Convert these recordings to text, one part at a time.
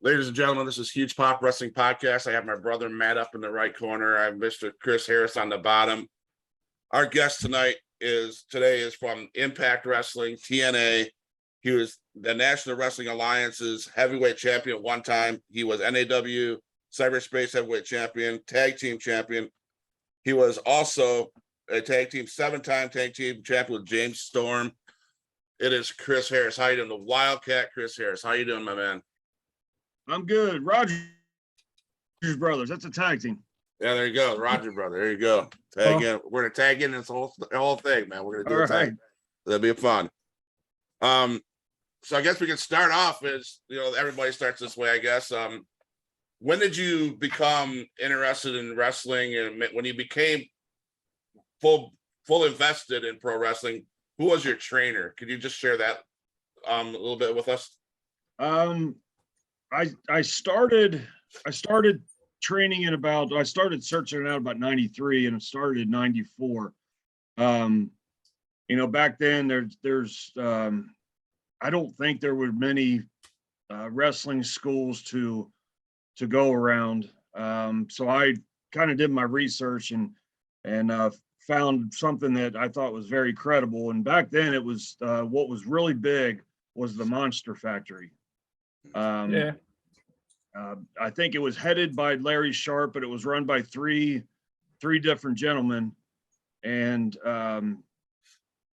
Ladies and gentlemen, this is Huge Pop Wrestling Podcast. I have my brother Matt up in the right corner. I have Mr. Chris Harris on the bottom. Our guest today is from Impact Wrestling, TNA. He was the National Wrestling Alliance's heavyweight champion at one time. He was NAW Cyberspace heavyweight champion, tag team champion. He was also a seven-time tag team champion with James Storm. It is Chris Harris. How you doing? The Wildcat Chris Harris. How you doing, my man? I'm good. Rogers Brothers. That's a tag team. Yeah, there you go. Roger, brother. There you go. Tag in. We're going to tag in this whole thing, man. We're going to do a tag. Right. That'll be fun. So I guess we can start off as, everybody starts this way, I guess. When did you become interested in wrestling, and when you became full invested in pro wrestling, who was your trainer? Could you just share that a little bit with us? I started training I started searching it out about 93 and it started in 94. Back then there's I don't think there were many wrestling schools to go around. So I kind of did my research and found something that I thought was very credible. And back then it was what was really big was the Monster Factory. I think it was headed by Larry Sharp, but it was run by three different gentlemen, and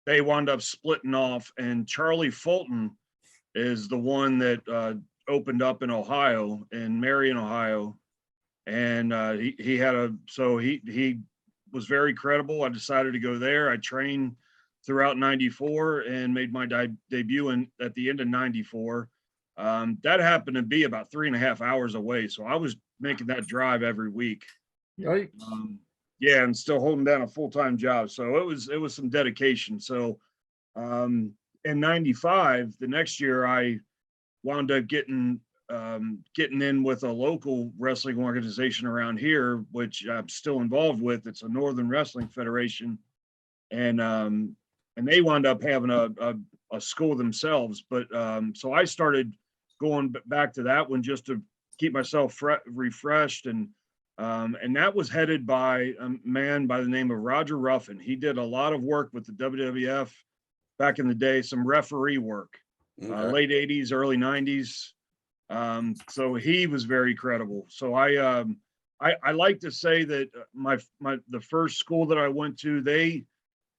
they wound up splitting off. And Charlie Fulton is the one that opened up in Ohio, in Marion, Ohio, and he was very credible. I decided to go there. I trained throughout 94 and made my debut at the end of 94. That happened to be about 3.5 hours away. So I was making that drive every week. Yikes. And still holding down a full-time job. So it was some dedication. So in 95, the next year I wound up getting in with a local wrestling organization around here, which I'm still involved with. It's a Northern Wrestling Federation. And they wound up having a school themselves. But so I started going back to that one just to keep myself refreshed, and that was headed by a man by the name of Roger Ruffin. He did a lot of work with the WWF back in the day, some referee work, late 80s, early 90s. So he was very credible. So I like to say that the first school that I went to, they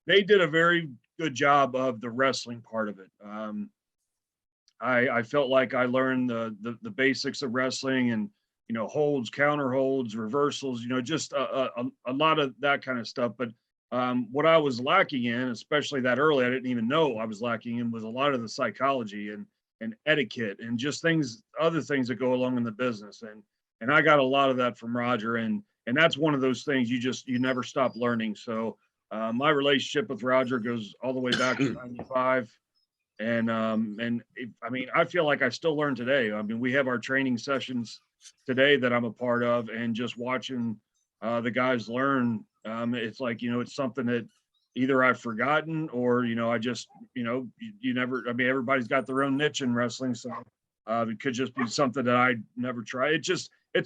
did a very good job of the wrestling part of it. I felt like I learned the basics of wrestling, and holds, counter holds, reversals, just a lot of that kind of stuff. But what I was lacking in, especially that early, I didn't even know I was lacking in, was a lot of the psychology and etiquette and just other things that go along in the business. And I got a lot of that from Roger, and that's one of those things you never stop learning. So my relationship with Roger goes all the way back to 95. And I feel like I still learn today. I mean, we have our training sessions today that I'm a part of, and just watching the guys learn. It's like, it's something that either I've forgotten or, I just, you never, everybody's got their own niche in wrestling. So it could just be something that I never try. It's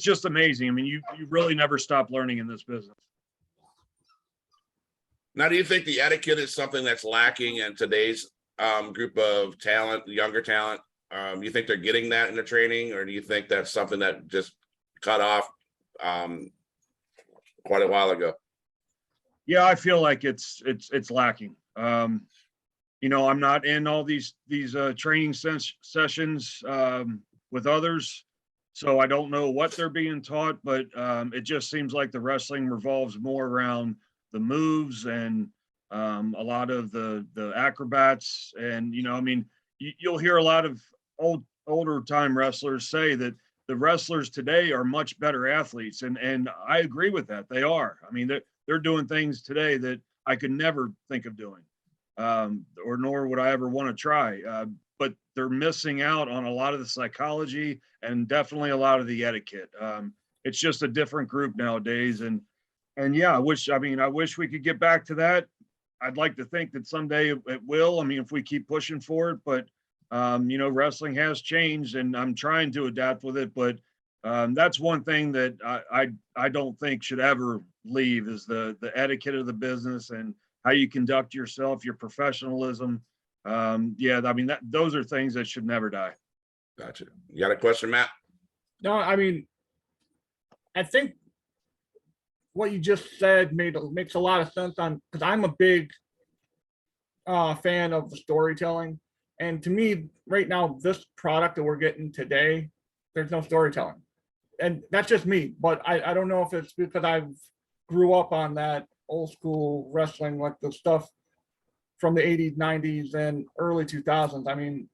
just amazing. I mean, you really never stop learning in this business. Now, do you think the etiquette is something that's lacking in today's group of talent, younger talent? You think they're getting that in the training, or do you think that's something that just cut off quite a while ago? Yeah, I feel like it's lacking. I'm not in all these training sessions with others, so I don't know what they're being taught, but it just seems like the wrestling revolves more around the moves and a lot of the acrobats. And you'll hear a lot of older time wrestlers say that the wrestlers today are much better athletes, and I agree with that. They are. I mean, they're doing things today that I could never think of doing, or nor would I ever want to try. But they're missing out on a lot of the psychology and definitely a lot of the etiquette. It's just a different group nowadays, and yeah, I wish we could get back to that. I'd like to think that someday it will. I mean, if we keep pushing for it, but Wrestling has changed, and I'm trying to adapt with it. But that's one thing that I don't think should ever leave is the etiquette of the business and how you conduct yourself, your professionalism. Those are things that should never die. Gotcha. You got a question, Matt? No, I mean, I think what you just said makes a lot of sense because I'm a big fan of the storytelling. And to me, right now, this product that we're getting today, there's no storytelling. And that's just me, but I don't know if it's because I grew up on that old school wrestling, like the stuff from the 80s, 90s, and early 2000s. I mean,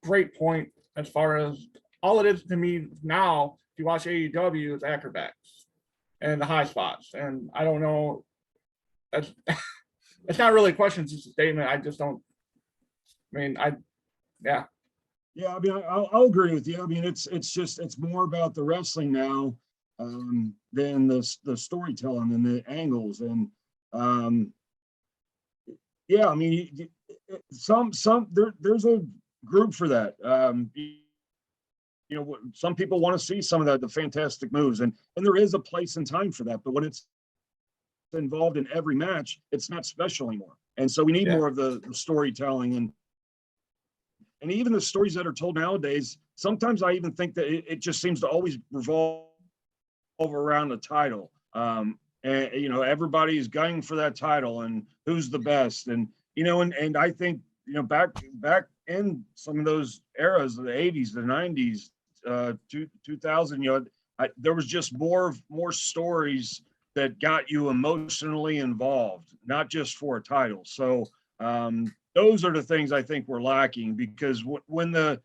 great point as far as all it is to me now, if you watch AEW, it's acrobats and the high spots. And I don't know, it's not really a question, it's just a statement. I just don't, yeah. Yeah, I mean, I'll agree with you. I mean, it's more about the wrestling now than the storytelling and the angles. And yeah, I mean, there's a group for that. Some people want to see some of the fantastic moves, and there is a place and time for that. But when it's involved in every match, it's not special anymore. And so we need more of the storytelling and even the stories that are told nowadays. Sometimes I even think that it just seems to always revolve around the title. And everybody's gunning for that title and who's the best. And and I think back in some of those eras of the 80s, the 90s, 2000, there was just more stories that got you emotionally involved, not just for a title. So those are the things I think we're lacking, because when the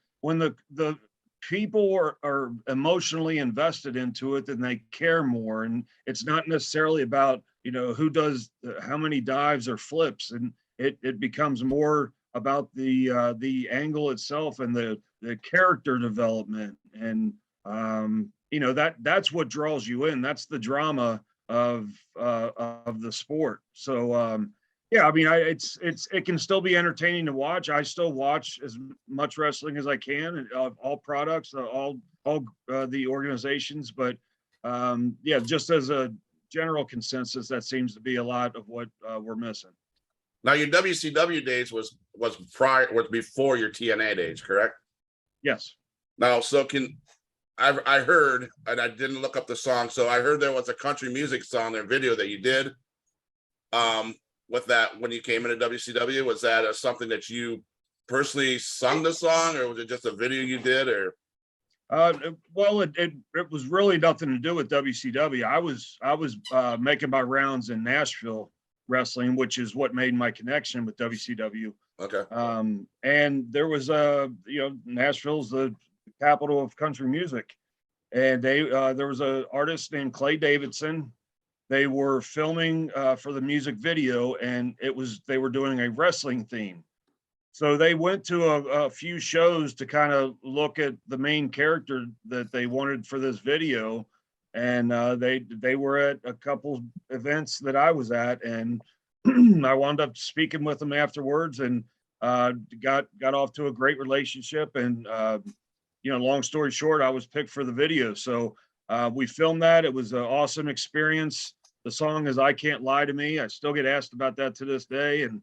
people are emotionally invested into it, then they care more. And it's not necessarily about who does how many dives or flips, and it becomes more about the angle itself and the character development. And that's what draws you in. That's the drama of the sport. So yeah, I mean, it can still be entertaining to watch. I still watch as much wrestling as I can, all products, all the organizations. But yeah, just as a general consensus, that seems to be a lot of what we're missing. Now, your WCW days was before your TNA days, correct? Yes. Now, so I heard, and I didn't look up the song, so I heard there was a country music song or video that you did. With that, when you came into WCW, was that something that you personally sung the song, or was it just a video you did? Or well, it was really nothing to do with WCW. I was making my rounds in Nashville wrestling, which is what made my connection with WCW. Okay. And there was Nashville's the capital of country music, and there was an artist named Clay Davidson. They were filming for the music video, and they were doing a wrestling theme. So they went to a few shows to kind of look at the main character that they wanted for this video. And they were at a couple events that I was at, and I wound up speaking with them afterwards, and got off to a great relationship. And long story short, I was picked for the video. So we filmed that. It was an awesome experience. The song is "I Can't Lie to Me." I still get asked about that to this day. And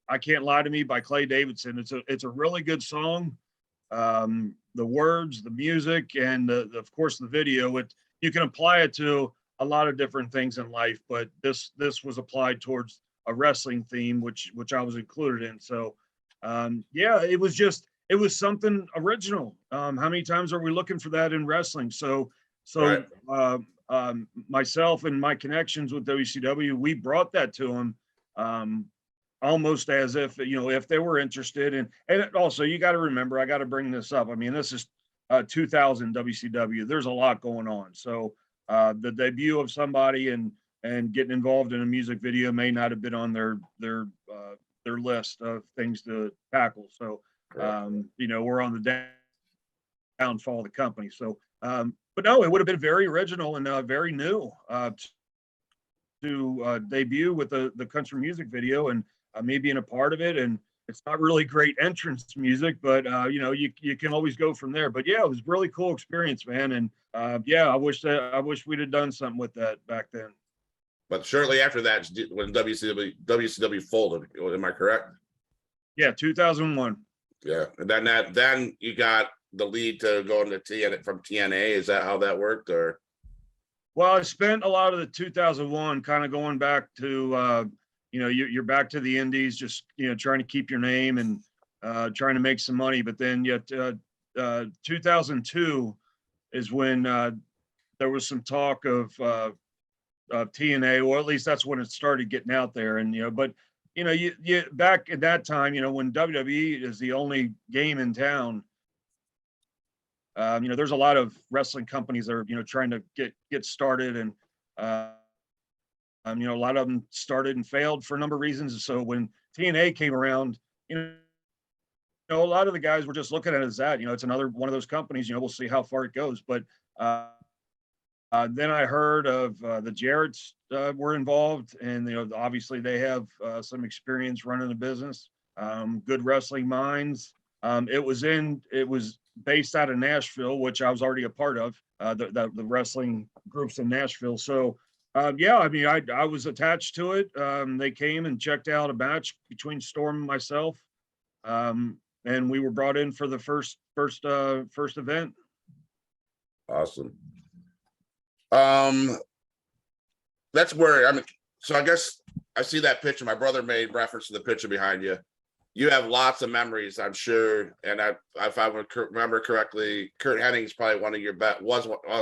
"I Can't Lie to Me" by Clay Davidson. It's a really good song. The words, the music, and of course the video. You can apply it to a lot of different things in life, but this was applied towards a wrestling theme, which I was included in. So yeah, it was something original. How many times are we looking for that in wrestling? So Right. Myself and my connections with WCW, we brought that to them. Almost as if if they were interested. And also, you got to remember, I got to bring this up. I mean, this is 2000 WCW. There's a lot going on. So the debut of somebody and getting involved in a music video may not have been on their list of things to tackle. So we're on the downfall of the company. So but no, it would have been very original and very new to debut with the country music video, and me being a part of it. And it's not really great entrance music, but you know, you can always go from there. But yeah, it was a really cool experience, man. And yeah, I wish we'd have done something with that back then. But shortly after that, when WCW folded, am I correct? Yeah, 2001. Yeah, and then you got the lead to go into TNA from TNA. Is that how that worked, or? Well, I spent a lot of the 2001 kind of going back to, you know, you're back to the indies, just, you know, trying to keep your name and trying to make some money. But then yet 2002 is when there was some talk of TNA, or at least that's when it started getting out there. And, you know, but, you know, you back at that time, you know, when WWE is the only game in town, you know, there's a lot of wrestling companies that are, you know, trying to get started, and you know, a lot of them started and failed for a number of reasons. So when TNA came around, you know, a lot of the guys were just looking at it as that, you know, it's another one of those companies, you know, we'll see how far it goes. But then I heard of the Jarretts were involved, and, you know, obviously they have some experience running a business, good wrestling minds. It was based out of Nashville, which I was already a part of, the wrestling groups in Nashville. So yeah, I mean, I was attached to it. They came and checked out a match between Storm and myself, and we were brought in for the first event. Awesome. That's where, I mean, so I guess I see that picture. My brother made reference to the picture behind you. You have lots of memories, I'm sure. And if I remember correctly, Kurt Henning's probably one of your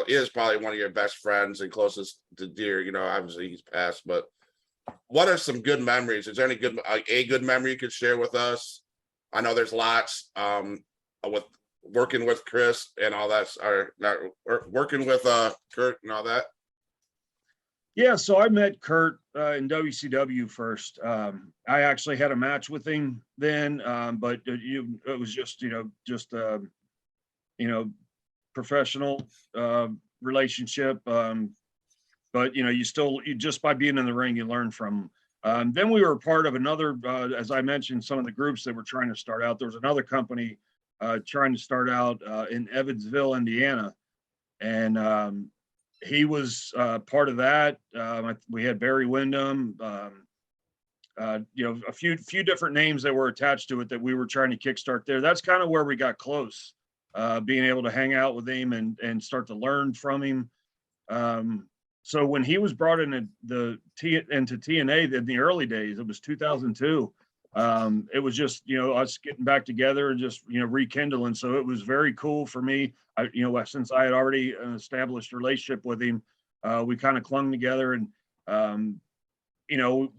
is probably one of your best friends and closest to dear. You know, obviously he's passed, but what are some good memories? Is there any a good memory you could share with us? I know there's lots. With working with Chris and all that, or working with Kurt and all that. Yeah, so I met Kurt in WCW first. I actually had a match with him then, but it was just, you know, professional relationship. But you know, you just by being in the ring, you learn from him. Then we were part of another, as I mentioned, some of the groups that were trying to start out. There was another company trying to start out in Evansville, Indiana, and he was part of that. We had Barry Windham, you know, a few different names that were attached to it that we were trying to kickstart there. That's kind of where we got close, being able to hang out with him and start to learn from him. So when he was brought into TNA in the early days, it was 2002. It was just, you know, us getting back together and just, you know, rekindling. So it was very cool for me. You know, since I had already established a relationship with him, we kind of clung together, and you know,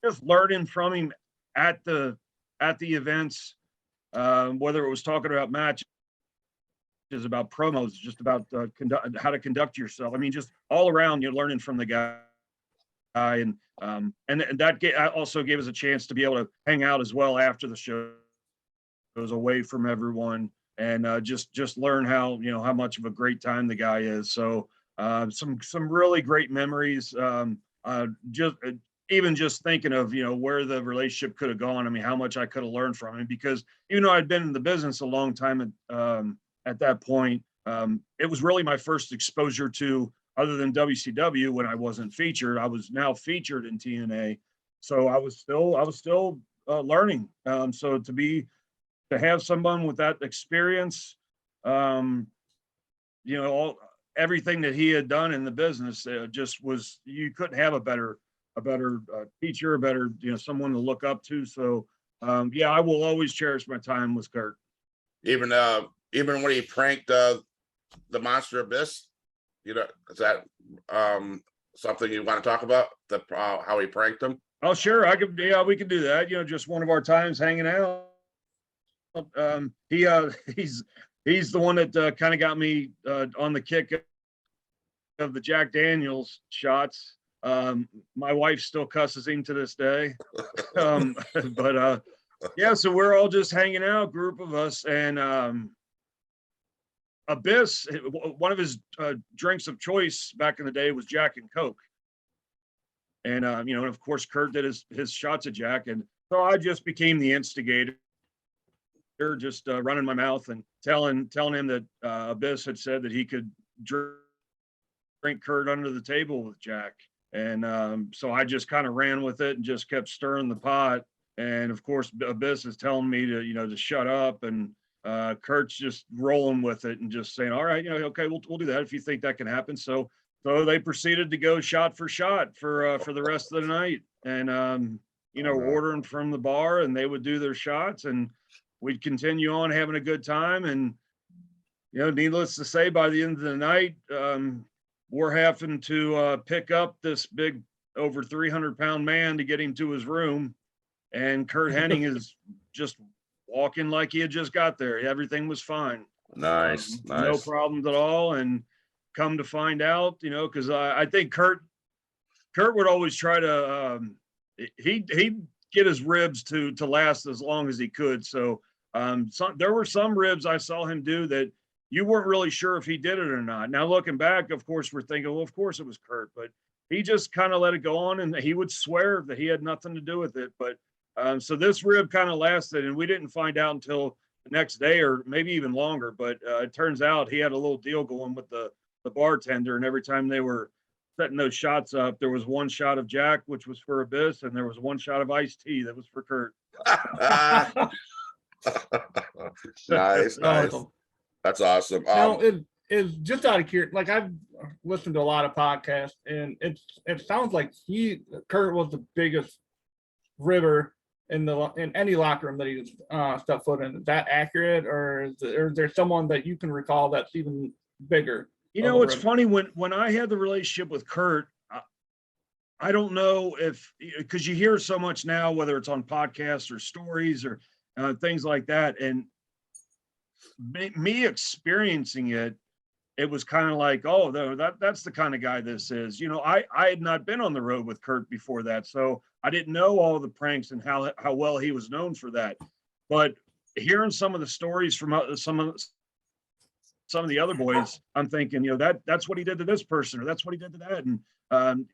just learning from him at the events, whether it was talking about matches, about promos, just about how to conduct yourself. I mean, just all around, you're learning from the guy. And that also gave us a chance to be able to hang out as well after the show. It was away from everyone, and just learn how, you know, how much of a great time the guy is. So some really great memories. Just thinking of, you know, where the relationship could have gone. I mean, how much I could have learned from him, because even though I'd been in the business a long time at that point, it was really my first exposure to, other than WCW, when I wasn't featured. I was now featured in TNA, so I was still learning. So to have someone with that experience, you know, everything that he had done in the business, just was, you couldn't have a better teacher, a better, you know, someone to look up to. So yeah, I will always cherish my time with Kurt. Even when he pranked the Monster Abyss, you know, is that something you want to talk about? How he pranked him? Oh, sure. Yeah, we could do that. You know, just one of our times hanging out. He's the one that kind of got me on the kick of the Jack Daniels shots. My wife still cusses him to this day. But yeah, so we're all just hanging out, group of us, and Abyss, one of his drinks of choice back in the day was Jack and Coke. And you know, and of course Kurt did his shots of Jack, and So I just became the instigator, just running my mouth and telling him that Abyss had said that he could drink Kurt under the table with Jack. And so I just kind of ran with it and just kept stirring the pot. And of course, Abyss is telling me to, to shut up. And Kurt's just rolling with it and just saying, all right, okay, we'll do that if you think that can happen. So they proceeded to go shot for shot for the rest of the night. And, ordering from the bar, and they would do their shots, and we'd continue on having a good time. And, needless to say, by the end of the night, we're having to pick up this big over 300-pound man to get him to his room. And Kurt Hennig is just walking like he had just got there. Everything was fine. Nice. No problems at all. And come to find out, because I think Kurt would always try to, he'd get his ribs to last as long as he could. So there were some ribs I saw him do that you weren't really sure if he did it or not. Now, looking back, of course, we're thinking, well, of course it was Kurt, but he just kind of let it go on, and he would swear that he had nothing to do with it. But so this rib kind of lasted, and we didn't find out until the next day or maybe even longer. But it turns out he had a little deal going with the bartender, and every time they were setting those shots up, there was one shot of Jack, which was for Abyss, and there was one shot of iced tea that was for Kurt. Nice. Awesome. That's awesome. Now, it is just out of curiosity. Like, I've listened to a lot of podcasts, and it sounds like Kurt was the biggest ribber in any locker room that he stepped foot in. Is that accurate, or is there someone that you can recall that's even bigger? It's funny when I had the relationship with Kurt, I don't know because you hear so much now, whether it's on podcasts or stories or things like that. And me experiencing it was kind of like, oh, that's the kind of guy this is. I had not been on the road with Kurt before that, so I didn't know all the pranks and how well he was known for that. But hearing some of the stories from some of the other boys, I'm thinking, that's what he did to this person, or that's what he did to that. And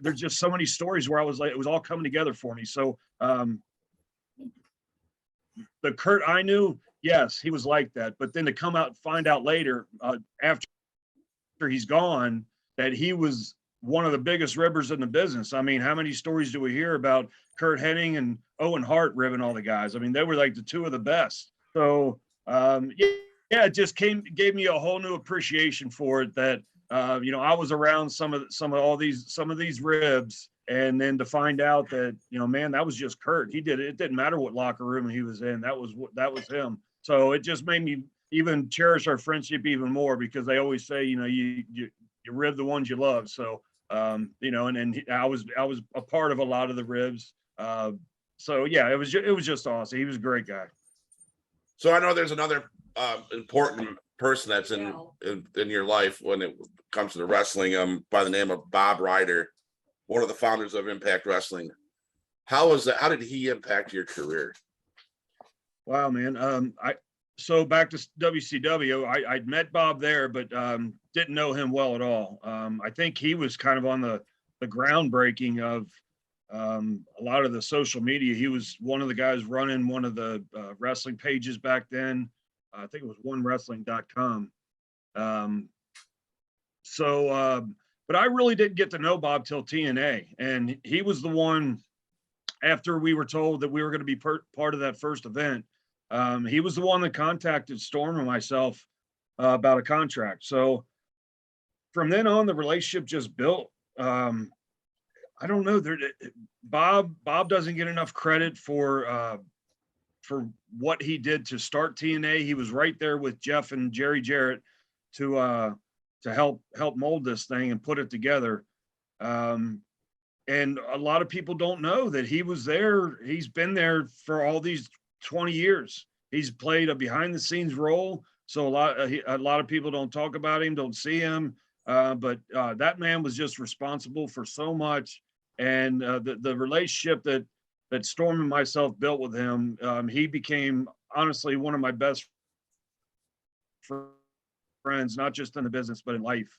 there's just so many stories where I was like, it was all coming together for me. So the Kurt I knew, yes, he was like that. But then to come out and find out later, after he's gone, that he was one of the biggest ribbers in the business. I mean, how many stories do we hear about Kurt Hennig and Owen Hart ribbing all the guys? I mean, they were like the two of the best. So it just gave me a whole new appreciation for it, that I was around some of these ribs, and then to find out that, man, that was just Kurt. He did it. It didn't matter what locker room he was in. That was him. So it just made me even cherish our friendship even more, because they always say, you rib the ones you love. So and I was a part of a lot of the ribs. So yeah, it was just awesome. He was a great guy. So I know there's another important person that's in your life when it comes to the wrestling, by the name of Bob Ryder, one of the founders of Impact Wrestling. How did he impact your career? Wow, man. So back to WCW, I'd met Bob there, but didn't know him well at all. I think he was kind of on the groundbreaking of a lot of the social media. He was one of the guys running one of the wrestling pages back then. I think it was onewrestling.com. But I really didn't get to know Bob till TNA. And he was the one, after we were told that we were going to be part of that first event, he was the one that contacted Storm and myself about a contract. So from then on, the relationship just built. I don't know. Bob doesn't get enough credit for what he did to start TNA. He was right there with Jeff and Jerry Jarrett to help mold this thing and put it together. And a lot of people don't know that he was there. He's been there for all these 20 years. He's played a behind the scenes role. So a lot of people don't talk about him, don't see him. But that man was just responsible for so much. And the relationship that Storm and myself built with him, he became honestly one of my best friends, not just in the business, but in life.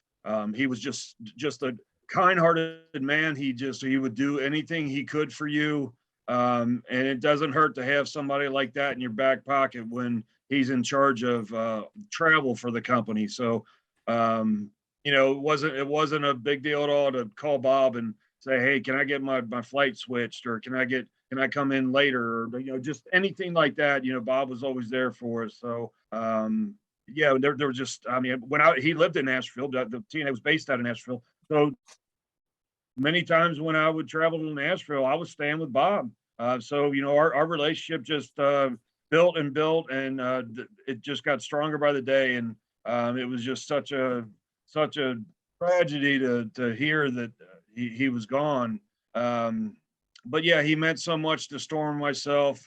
He was just a kind-hearted man. He would do anything he could for you. And it doesn't hurt to have somebody like that in your back pocket when he's in charge of travel for the company. So, it wasn't a big deal at all to call Bob and say, hey, can I get my flight switched, or can I come in later, or just anything like that. Bob was always there for us. So yeah, there were just, I mean, he lived in Nashville, the TNA was based out of Nashville. So many times when I would travel to Nashville, I was staying with Bob. So our relationship just built and built, and it just got stronger by the day. And it was just such a tragedy to hear that he was gone. But yeah, he meant so much to Storm and myself.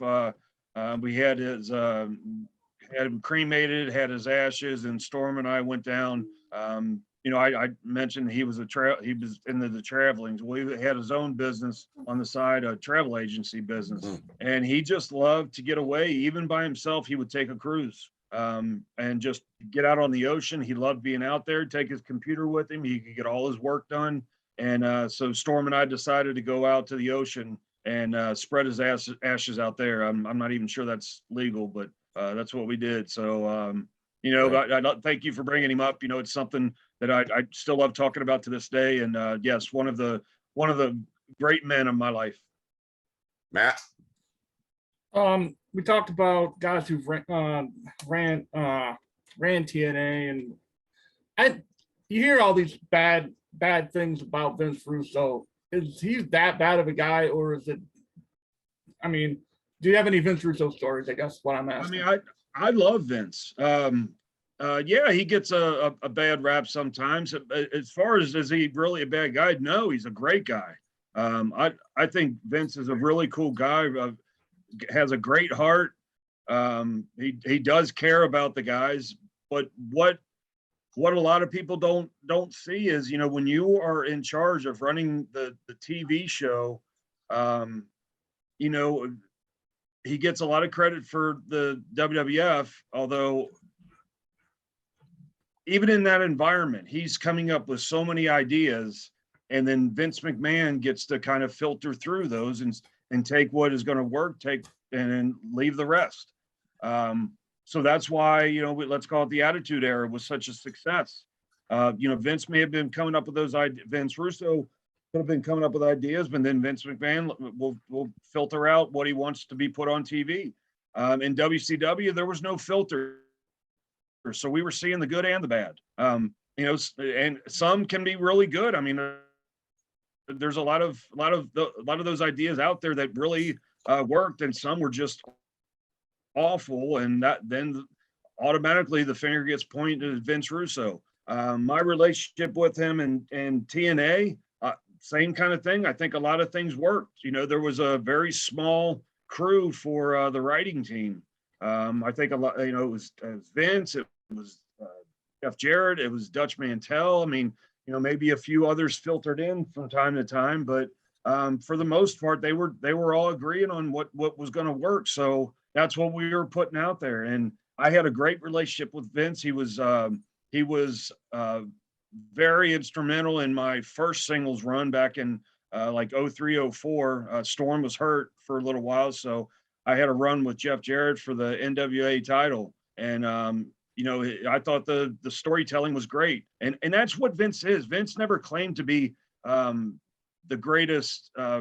We had had him cremated, had his ashes, and Storm and I went down. I mentioned he was he was into the traveling. Well, he had his own business on the side, a travel agency business, and he just loved to get away. Even by himself, he would take a cruise and just get out on the ocean. He loved being out there. Take his computer with him. He could get all his work done. And so Storm and I decided to go out to the ocean and spread his ashes out there. I'm not even sure that's legal, but that's what we did. So right. I thank you for bringing him up. It's something that I still love talking about to this day. And yes, one of the great men of my life. Matt. We talked about guys who've ran TNA, and you hear all these bad things about Vince Russo. Is he that bad of a guy, or is it? I mean, do you have any Vince Russo stories? I guess what I'm asking. I mean, I love Vince. Yeah, he gets a bad rap sometimes. As far as is he really a bad guy? No, he's a great guy. I think Vince is a really cool guy. Has a great heart. He does care about the guys, but what a lot of people don't see is, when you are in charge of running the TV show, he gets a lot of credit for the WWF, although even in that environment, he's coming up with so many ideas, and then Vince McMahon gets to kind of filter through those and take what is going to work, and leave the rest. So that's why, let's call it the Attitude Era was such a success. Vince may have been coming up with those ideas. Vince Russo could have been coming up with ideas, but then Vince McMahon will filter out what he wants to be put on TV. In WCW, there was no filter. So we were seeing the good and the bad. And some can be really good. I mean, there's a lot of those ideas out there that really worked, and some were just awful, and that then automatically the finger gets pointed at Vince Russo. My relationship with him and TNA, same kind of thing. I think a lot of things worked. There was a very small crew for the writing team. I think a lot, it was Vince, it was Jeff Jarrett, it was Dutch Mantel. I mean, maybe a few others filtered in from time to time, but for the most part, they were all agreeing on what was going to work. So that's what we were putting out there. And I had a great relationship with Vince. He was very instrumental in my first singles run back in like 03, 04. Storm was hurt for a little while, so I had a run with Jeff Jarrett for the NWA title. And I thought the storytelling was great. And that's what Vince is. Vince never claimed to be the greatest. I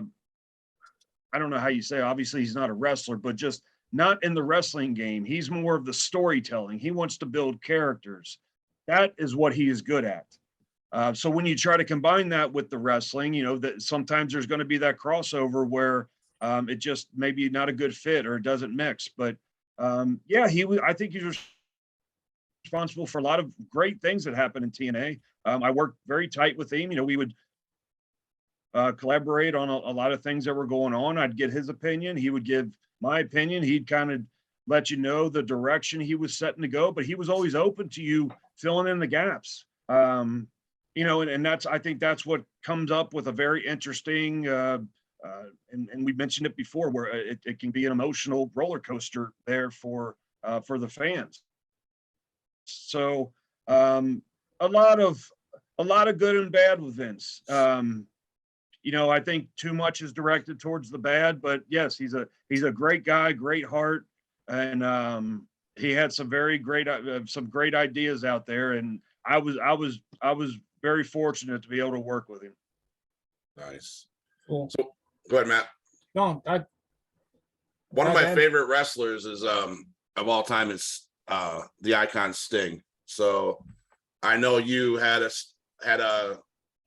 don't know how you say, obviously he's not a wrestler, but just not in the wrestling game. He's more of the storytelling. He wants to build characters. That is what he is good at. So when you try to combine that with the wrestling, that sometimes there's going to be that crossover where it just maybe not a good fit or it doesn't mix. But yeah, I think he was responsible for a lot of great things that happened in TNA. I worked very tight with him. We would collaborate on a lot of things that were going on. I'd get his opinion. He would give my opinion. He'd kind of let you know the direction he was setting to go, but he was always open to you filling in the gaps. And I think that's what comes up with a very interesting, and we mentioned it before, where it can be an emotional roller coaster there for the fans. So a lot of good and bad with Vince. I think too much is directed towards the bad, but yes, he's a great guy, great heart. And he had some great ideas out there. And I was very fortunate to be able to work with him. Nice. Cool. So go ahead, Matt. No, One of Go my ahead. favorite wrestlers is of all time is the icon Sting. So I know you had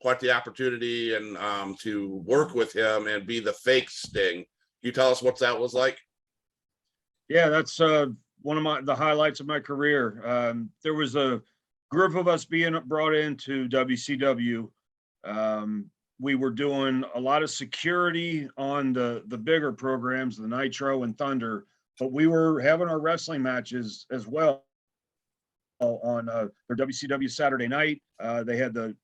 quite the opportunity and to work with him and be the fake Sting. Can you tell us what that was like? Yeah, that's one of the highlights of my career. There was a group of us being brought into WCW. We were doing a lot of security on the bigger programs, the Nitro and Thunder, but we were having our wrestling matches as well on their WCW Saturday night. They had the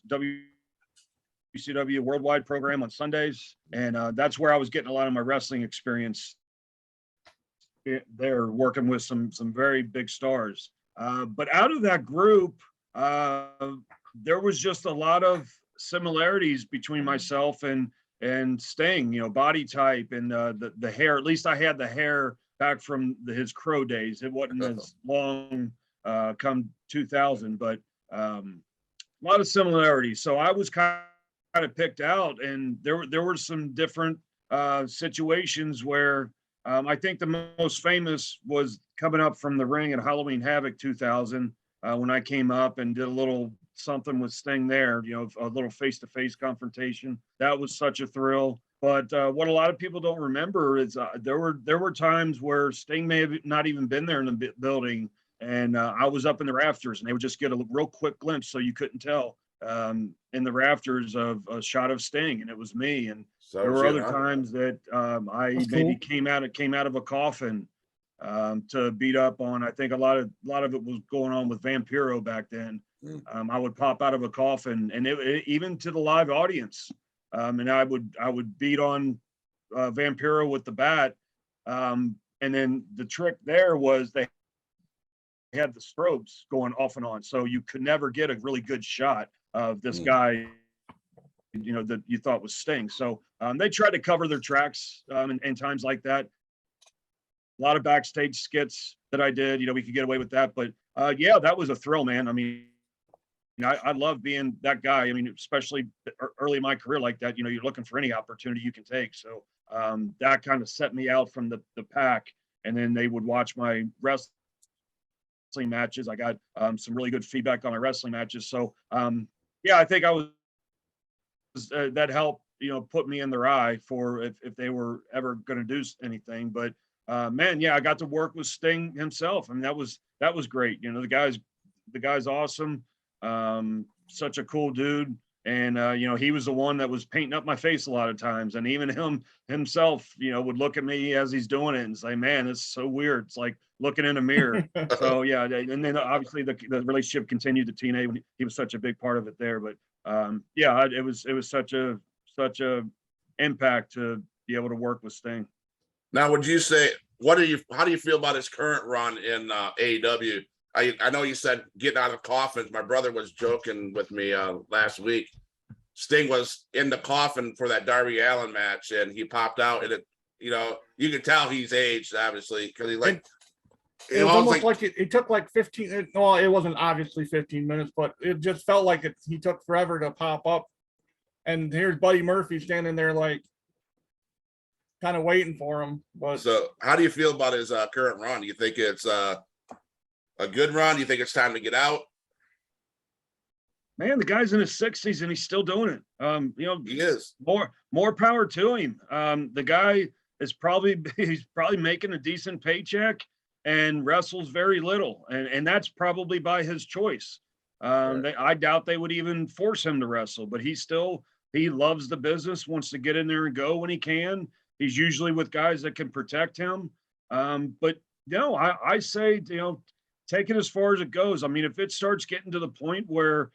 WCW Worldwide program on Sundays, and that's where I was getting a lot of my wrestling experience. There, working with some very big stars. But out of that group, there was just a lot of similarities between myself and Sting, body type and the hair. At least I had the hair back from his Crow days. It wasn't as long come 2000, but a lot of similarities. So I was kind of picked out, and there were some different situations where I think the most famous was coming up from the ring at Halloween Havoc 2000 when I came up and did a little something with Sting there, a little face-to-face confrontation. That was such a thrill. But what a lot of people don't remember is there were times where Sting may have not even been there in the building, and I was up in the rafters, and they would just get a real quick glimpse, so you couldn't tell in the rafters of a shot of Sting, and it was me. And So there were other times that I That's maybe cool. came out of a coffin to beat up on. I think a lot of it was going on with Vampiro back then. I would pop out of a coffin, and even to the live audience, and I would beat on Vampiro with the bat. And then the trick there was they had the strobes going off and on, so you could never get a really good shot of this guy that you thought was Sting. So they tried to cover their tracks in times like that. A lot of backstage skits that I did, we could get away with that. But yeah, that was a thrill, man. I mean, I love being that guy. I mean, especially early in my career like that, you're looking for any opportunity you can take. So that kind of set me out from the pack. And then they would watch my wrestling matches. I got some really good feedback on my wrestling matches. So yeah, I think I was that helped put me in their eye for if they were ever going to do anything. But man, yeah, I got to work with Sting himself. I mean, that was great. The guy's awesome. Such a cool dude. And he was the one that was painting up my face a lot of times, and even himself would look at me as he's doing it and say, man, it's so weird. It's like looking in a mirror. So yeah, and then obviously the relationship continued to TNA when he was such a big part of it there. But yeah, it was such a impact to be able to work with Sting. Now, would you say how do you feel about his current run in AEW? I know you said getting out of coffins. My brother was joking with me last week. Sting was in the coffin for that Darby Allin match, and he popped out, and you can tell he's aged, obviously, because it was almost like it took like 15. Well, it wasn't obviously 15 minutes, but it just felt like he took forever to pop up. And here's Buddy Murphy standing there like kind of waiting for him. But so how do you feel about his current run? Do you think it's a good run? Do you think it's time to get out? Man, the guy's in his 60s and he's still doing it. He is. More power to him. The guy is he's probably making a decent paycheck and wrestles very little, and that's probably by his choice. Right. I doubt they would even force him to wrestle, but he loves the business, wants to get in there and go when he can. He's usually with guys that can protect him. But I say take it as far as it goes. I mean, if it starts getting to the point where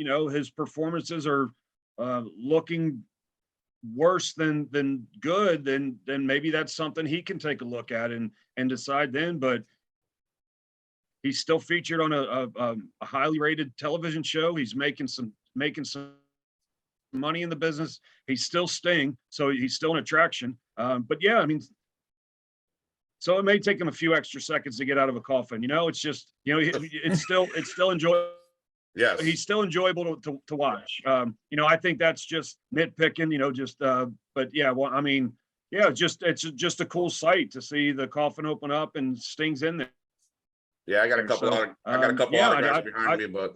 his performances are looking worse than good, then maybe that's something he can take a look at and decide then. But he's still featured on a highly rated television show. He's making some money in the business. He's still Sting, so he's still an attraction. But yeah, I mean, so it may take him a few extra seconds to get out of a coffin. It's just, it's still enjoyable. Yes. He's still enjoyable to watch. I think that's just nitpicking, but yeah, well, I mean, yeah, it's just a cool sight to see the coffin open up and Sting's in there. Yeah, I got a couple autographs behind me, but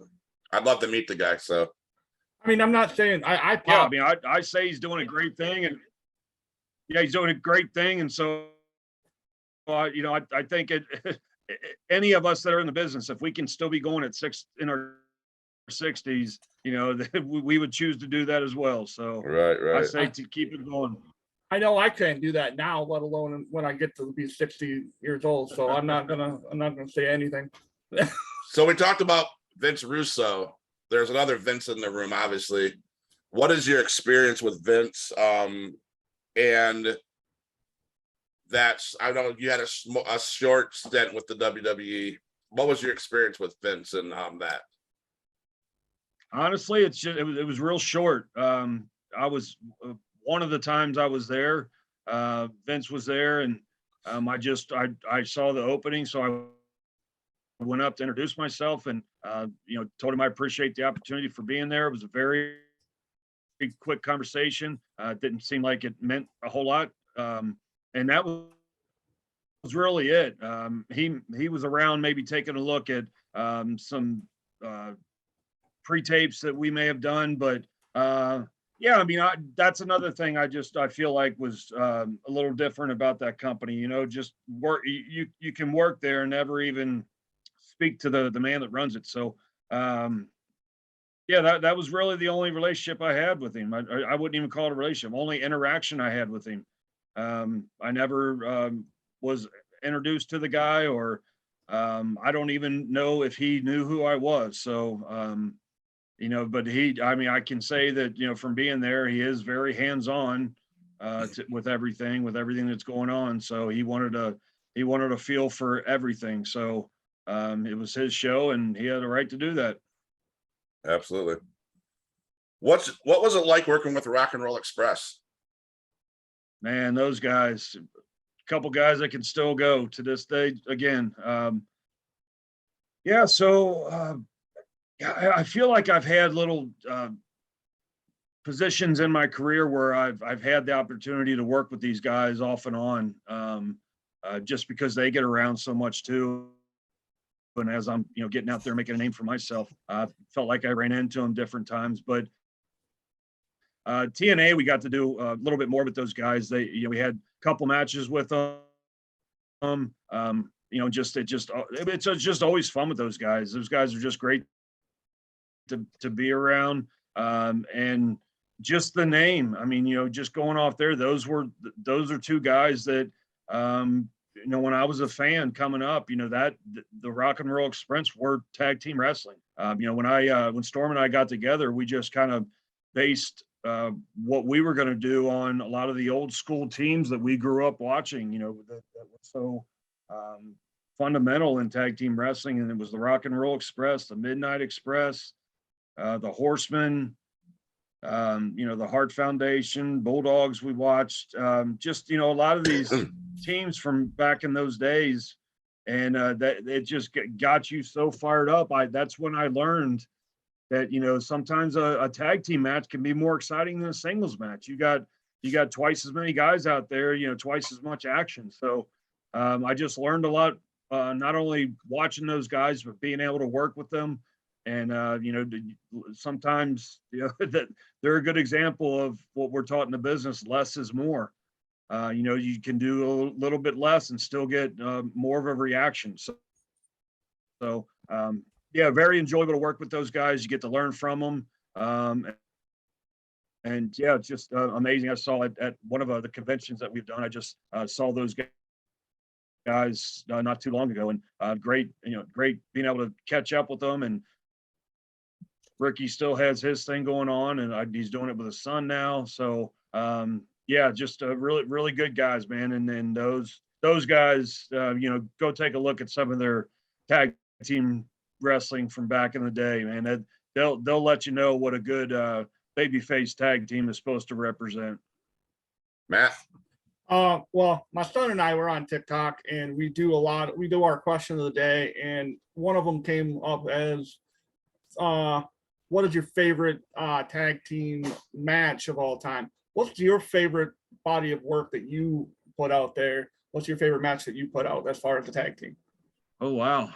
I'd love to meet the guy. So, I mean, I'm not saying I yeah, I pop. mean, I say he's doing a great thing, and yeah, he's doing a great thing, and so, I think any of us that are in the business, if we can still be going at in our 60s, we would choose to do that as well. So, right. I say to keep it going. I know I can't do that now, let alone when I get to be 60 years old. So I'm not gonna say anything. So we talked about Vince Russo. There's another Vince in the room, obviously. What is your experience with Vince? And I know you had a short stint with the WWE. What was your experience with Vince and that? Honestly, it was real short. I was one of the times I was there. Vince was there, and I saw the opening, so I went up to introduce myself, and told him I appreciate the opportunity for being there. It was a very quick conversation. It didn't seem like it meant a whole lot, and that was really it. He was around, maybe taking a look at some pre-tapes that we may have done, but yeah, I mean, that's another thing I feel like was a little different about that company. Just work. You can work there and never even speak to the man that runs it. So yeah, that was really the only relationship I had with him. I wouldn't even call it a relationship. Only interaction I had with him. I never was introduced to the guy, or I don't even know if he knew who I was. So but I can say that, from being there, he is very hands-on with everything that's going on. So he wanted a feel for everything. So it was his show, and he had a right to do that. Absolutely. What was it like working with Rock and Roll Express? Man, those guys, a couple guys that can still go to this day again. Yeah, so I feel like I've had little positions in my career where I've had the opportunity to work with these guys off and on, just because they get around so much too. And as I'm, getting out there making a name for myself, I felt like I ran into them different times. But TNA, we got to do a little bit more with those guys. We had a couple matches with them. It's just always fun with those guys. Those guys are just great to be around. And just the name, I mean, just going off there, those are two guys that, when I was a fan coming up, that the Rock and Roll Express were tag team wrestling. When Storm and I got together, we just kind of based what we were going to do on a lot of the old school teams that we grew up watching, that were so fundamental in tag team wrestling. And it was the Rock and Roll Express, the Midnight Express, the Horsemen, the Hart Foundation, Bulldogs we watched, a lot of these teams from back in those days. And that it just got you so fired up. That's when I learned that, sometimes a tag team match can be more exciting than a singles match. You got twice as many guys out there, twice as much action. So I just learned a lot, not only watching those guys, but being able to work with them. And, sometimes, that they're a good example of what we're taught in the business. Less is more. You can do a little bit less and still get more of a reaction. So, yeah, very enjoyable to work with those guys. You get to learn from them. And yeah, it's just amazing. I saw it at one of the conventions that we've done. I just saw those guys not too long ago, and great being able to catch up with them. And Ricky still has his thing going on, and he's doing it with his son now. So yeah, just really, really good guys, man. And then those guys, go take a look at some of their tag team wrestling from back in the day, man. They'll let you know what a good babyface tag team is supposed to represent. Matt? Well, my son and I were on TikTok, and we do our question of the day, and one of them came up as, what is your favorite tag team match of all time? What's your favorite body of work that you put out there? What's your favorite match that you put out as far as the tag team? Oh, wow.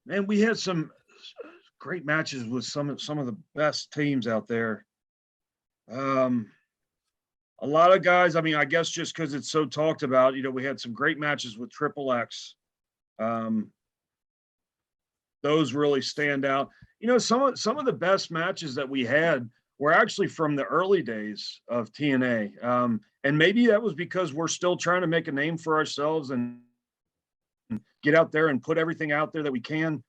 Man, we had some great matches with some of the best teams out there. A lot of guys, I mean, I guess just because it's so talked about, we had some great matches with Triple X. Those really stand out. Some of the best matches that we had were actually from the early days of TNA. And maybe that was because we're still trying to make a name for ourselves and get out there and put everything out there that we can,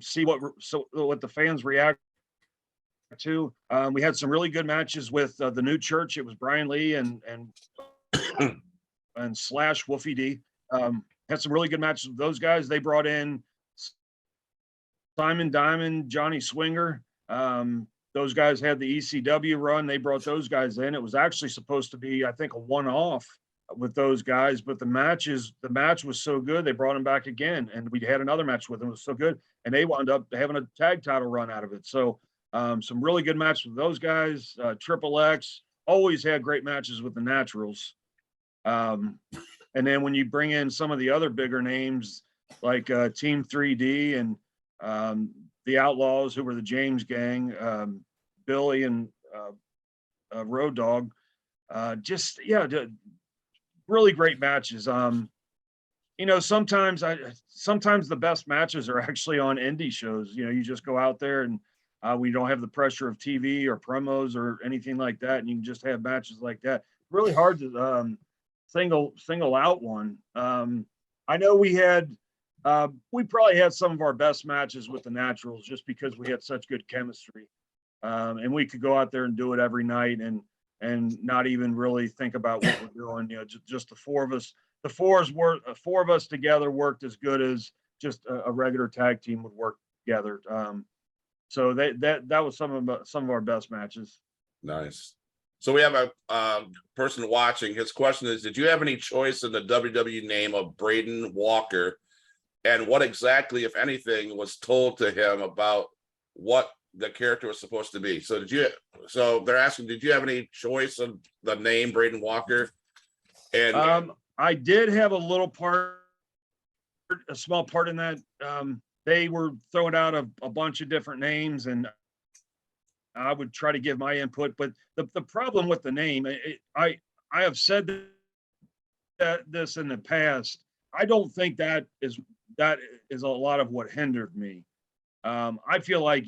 see what the fans react to. We had some really good matches with the New Church. It was Brian Lee and Slash Wolfie D. Had some really good matches with those guys. They brought in Simon Diamond, Johnny Swinger. Those guys had the ECW run. They brought those guys in. It was actually supposed to be, I think, a one-off with those guys, but the match was so good, they brought them back again, and we had another match with them. It was so good, and they wound up having a tag title run out of it. So some really good matches with those guys. Triple X always had great matches with the Naturals. And then when you bring in some of the other bigger names like Team 3D and the Outlaws, who were the James Gang, Billy and Road Dogg, really great matches. Sometimes the best matches are actually on indie shows. You just go out there and we don't have the pressure of TV or promos or anything like that, and you can just have matches like that. Really hard to single out one. I know we probably had some of our best matches with the Naturals just because we had such good chemistry, and we could go out there and do it every night and not even really think about what we're doing. Just the four of us. The four of us together worked as good as just a regular tag team would work together. So that was some of our best matches. Nice. So we have a person watching. His question is, did you have any choice in the WWE name of Braden Walker? And what exactly, if anything, was told to him about what the character was supposed to be? So they're asking, did you have any choice of the name Braden Walker? And I did have a small part in that. They were throwing out a bunch of different names, and I would try to give my input. But the problem with the name, I have said this in the past. I don't think that is a lot of what hindered me. I feel like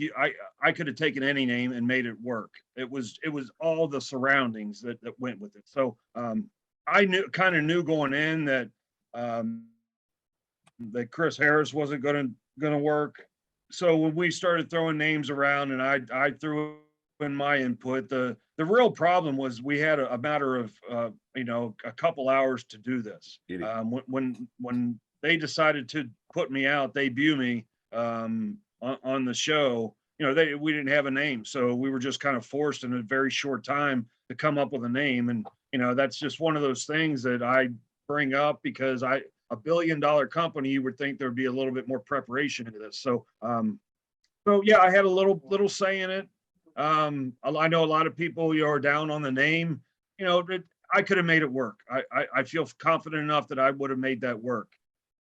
I could have taken any name and made it work. It was all the surroundings that went with it. So I knew going in that that Chris Harris wasn't going to work. So when we started throwing names around and I threw in my input, the real problem was we had a matter of a couple hours to do this. When they decided to put me out, debut me on the show, we didn't have a name, so we were just kind of forced in a very short time to come up with a name. And that's just one of those things that I bring up because a $1 billion company, you would think there'd be a little bit more preparation into this. So yeah, I had a little say in it. I know a lot of people are down on the name. I could have made it work. I feel confident enough that I would have made that work.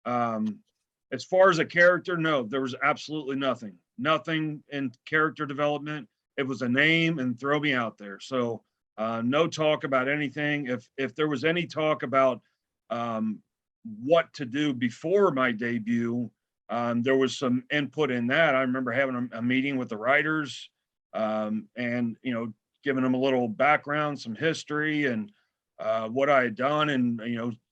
As far as a character, no, there was absolutely nothing in character development. It was a name and throw me out there. So no talk about anything. If there was any talk about what to do before my debut, there was some input in that. I remember having a meeting with the writers and giving them a little background, some history, and what I had done, and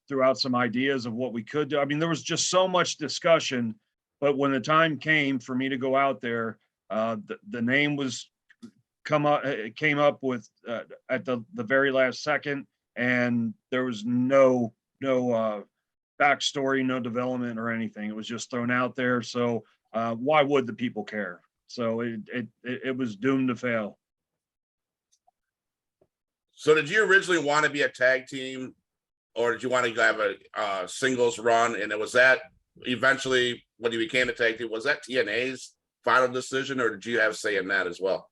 threw out some ideas of what we could do. I mean, there was just so much discussion, but when the time came for me to go out there, the name came up with at the very last second, and there was no backstory, no development or anything. It was just thrown out there. So why would the people care? So it was doomed to fail. So did you originally want to be a tag team, or did you want to have a singles run? And it was that eventually when you became a tag team, was that TNA's final decision, or did you have say in that as well?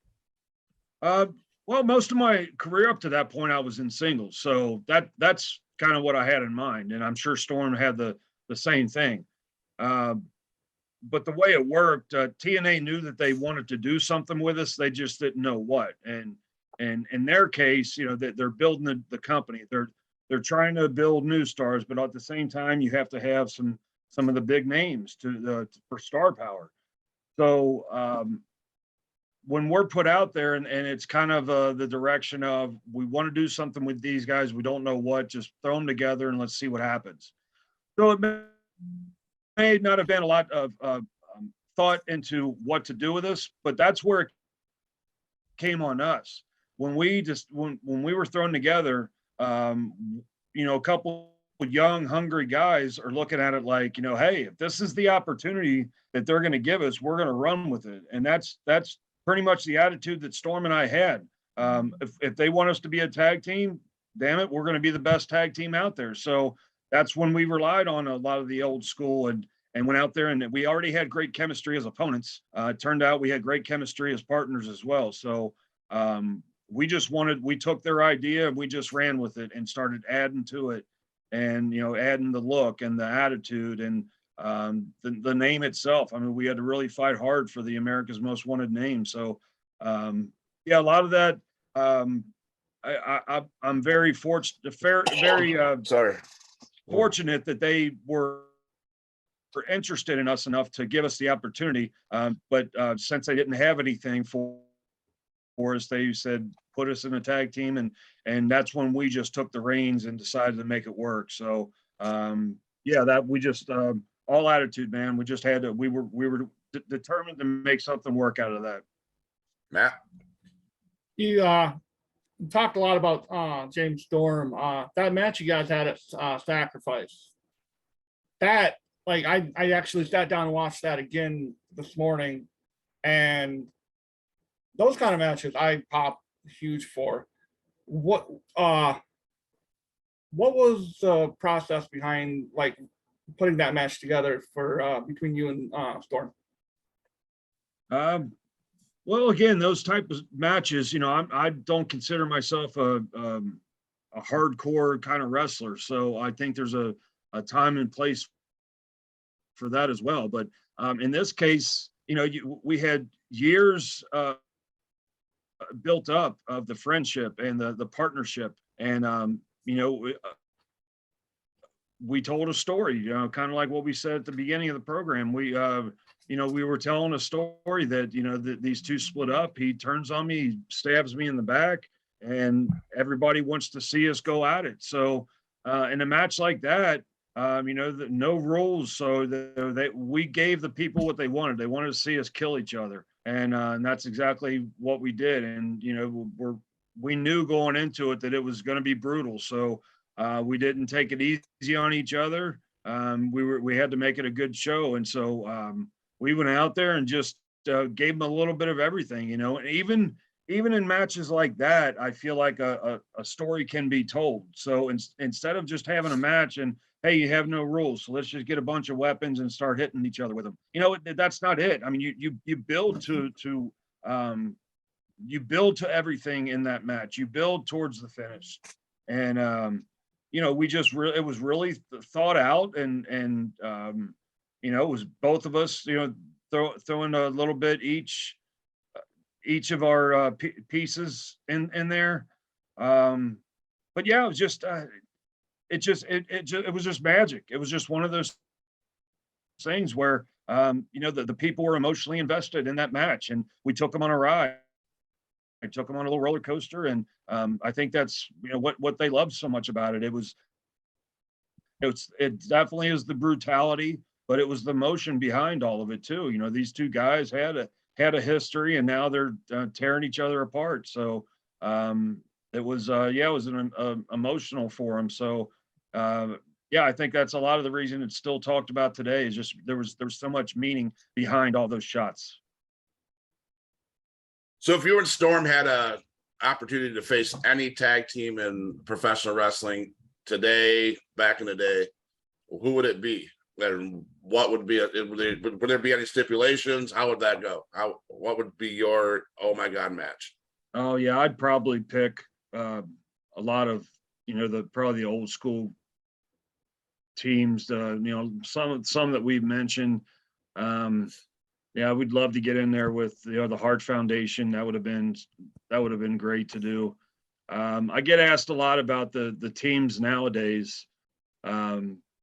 Well, most of my career up to that point, I was in singles, so that's kind of what I had in mind, and I'm sure Storm had the same thing. But the way it worked, TNA knew that they wanted to do something with us. They just didn't know what. And in their case, they're building the company. They're trying to build new stars, but at the same time, you have to have some of the big names for star power. So when we're put out there and it's kind of the direction of we want to do something with these guys, we don't know what, just throw them together and let's see what happens. So it may not have been a lot of thought into what to do with us, but that's where it came on us. When we were thrown together, a couple of young, hungry guys are looking at it like, hey, if this is the opportunity that they're going to give us, we're going to run with it. And that's pretty much the attitude that Storm and I had. If they want us to be a tag team, damn it, we're going to be the best tag team out there. So that's when we relied on a lot of the old school and went out there, and we already had great chemistry as opponents. It turned out we had great chemistry as partners as well. So we took their idea and we just ran with it and started adding to it, and adding the look and the attitude and the name itself. I mean, we had to really fight hard for the America's Most Wanted name. So a lot of that. I'm very fortunate, fortunate that they were interested in us enough to give us the opportunity. But since they didn't have anything for us, they said, put us in a tag team. And that's when we just took the reins and decided to make it work. So that we just, all attitude, man. We just had to, we were determined to make something work out of that. Matt? You talked a lot about James Storm. That match you guys had at Sacrifice. That, like, I actually sat down and watched that again this morning, and those kind of matches I pop huge for. What was the process behind like putting that match together for between you and Storm? Well, again, those type of matches, I don't consider myself a hardcore kind of wrestler, so I think there's a time and place for that as well. But in this case, we had years built up of the friendship and the partnership, and we told a story, kind of like what we said at the beginning of the program. We were telling a story that, that these two split up. He turns on me, he stabs me in the back, and everybody wants to see us go at it. So in a match like that, no rules. So we gave the people what they wanted. They wanted to see us kill each other. And that's exactly what we did. And, we knew going into it that it was going to be brutal. So we didn't take it easy on each other. We had to make it a good show. And so we went out there and just gave them a little bit of everything, and even in matches like that, I feel like a story can be told. So instead of just having a match and, hey, you have no rules, so let's just get a bunch of weapons and start hitting each other with them. That's not it. I mean, you build to everything in that match. You build towards the finish, and it was really thought out, and it was both of us, throwing a little bit each of our pieces in there. But yeah, it was just it was just magic. It was just one of those things where the people were emotionally invested in that match, and we took them on a ride. I took them on a little roller coaster, and I think that's what they loved so much about it. It definitely is the brutality, but it was the emotion behind all of it too. These two guys had a history, and now they're tearing each other apart. So it was an emotional for them. So I think that's a lot of the reason it's still talked about today, is just there was so much meaning behind all those shots. So if you and Storm had a opportunity to face any tag team in professional wrestling today, back in the day, who would it be? And what would be would there be any stipulations? How would that go? What would be your oh my god match? Oh yeah, I'd probably pick a lot of probably the old school teams. Some that we've mentioned. Yeah, we'd love to get in there with the Hart Foundation. That would have been great to do. I get asked a lot about the teams nowadays.